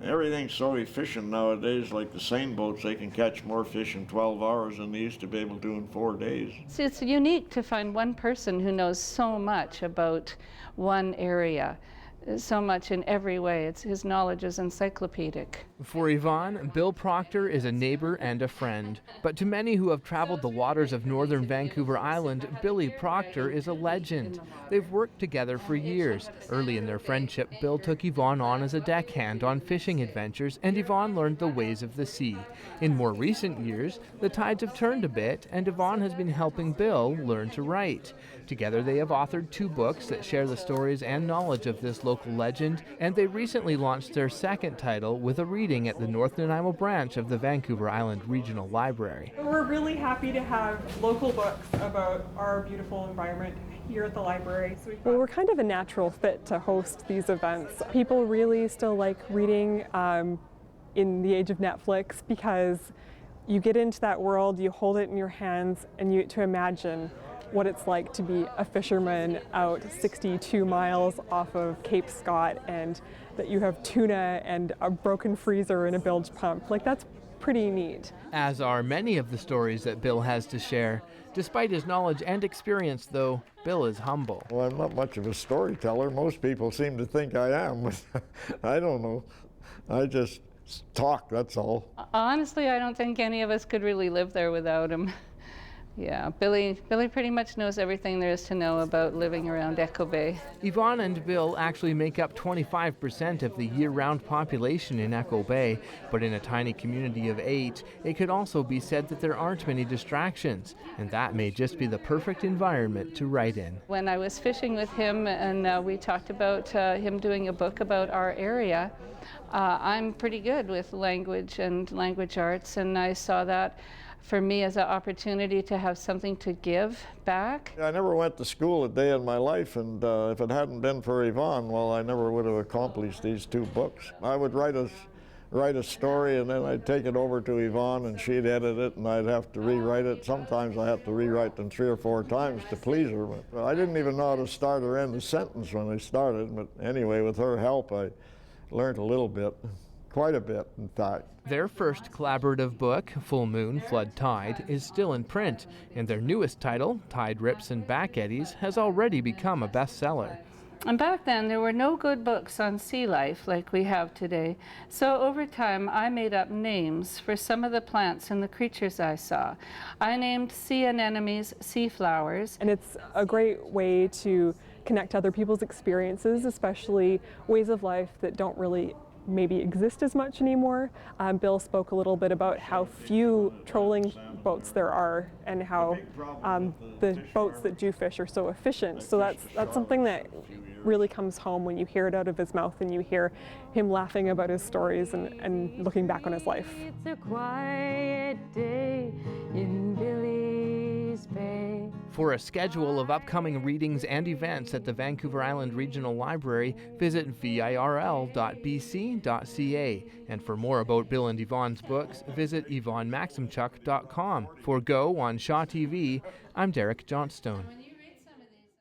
Everything's so efficient nowadays, like the seine boats, they can catch more fish in 12 hours than they used to be able to in 4 days. It's unique to find one person who knows so much about one area, so much in every way. His knowledge is encyclopedic. For Yvonne, Bill Proctor is a neighbor and a friend. But to many who have traveled the waters of northern Vancouver Island, Billy Proctor is a legend. They've worked together for years. Early in their friendship, Bill took Yvonne on as a deckhand on fishing adventures, and Yvonne learned the ways of the sea. In more recent years, the tides have turned a bit, and Yvonne has been helping Bill learn to write. Together, they have authored 2 books that share the stories and knowledge of this local legend, and they recently launched their second title with a reading at the North Nanaimo branch of the Vancouver Island Regional Library. We're really happy to have local books about our beautiful environment here at the library. Well, we're kind of a natural fit to host these events. People really still like reading in the age of Netflix because you get into that world, you hold it in your hands, and you get to imagine what it's like to be a fisherman out 62 miles off of Cape Scott, and that you have tuna and a broken freezer and a bilge pump. Like, that's pretty neat. As are many of the stories that Bill has to share. Despite his knowledge and experience, though, Bill is humble. Well, I'm not much of a storyteller. Most people seem to think I am. I don't know. I just talk, that's all. Honestly, I don't think any of us could really live there without him. Yeah, Billy pretty much knows everything there is to know about living around Echo Bay. Yvonne and Bill actually make up 25% of the year-round population in Echo Bay, but in a tiny community of 8, it could also be said that there aren't many distractions, and that may just be the perfect environment to write in. When I was fishing with him and we talked about him doing a book about our area, I'm pretty good with language and language arts, and I saw that for me as an opportunity to have something to give back. I never went to school a day in my life, and if it hadn't been for Yvonne, well, I never would have accomplished these 2 books. I would write a story, and then I'd take it over to Yvonne, and she'd edit it, and I'd have to rewrite it. Sometimes I have to rewrite them 3 or 4 times to please her. But I didn't even know how to start or end a sentence when I started, but anyway, with her help, I learned a little bit. Quite a bit, in fact. Their first collaborative book, Full Moon, Flood, Tide, is still in print, and their newest title, Tide Rips and Back Eddies, has already become a bestseller. And back then, there were no good books on sea life like we have today. So over time, I made up names for some of the plants and the creatures I saw. I named sea anemones sea flowers. And it's a great way to connect to other people's experiences, especially ways of life that don't really maybe exist as much anymore. Bill spoke a little bit about how few trolling boats there are, and how the boats that do fish are so efficient. So that's something that really comes home when you hear it out of his mouth and you hear him laughing about his stories and looking back on his life. It's a quiet day in Billy's Bay. For a schedule of upcoming readings and events at the Vancouver Island Regional Library, visit virl.bc.ca. And for more about Bill and Yvonne's books, visit yvonnemaximchuk.com. For Go on Shaw TV, I'm Derek Johnstone.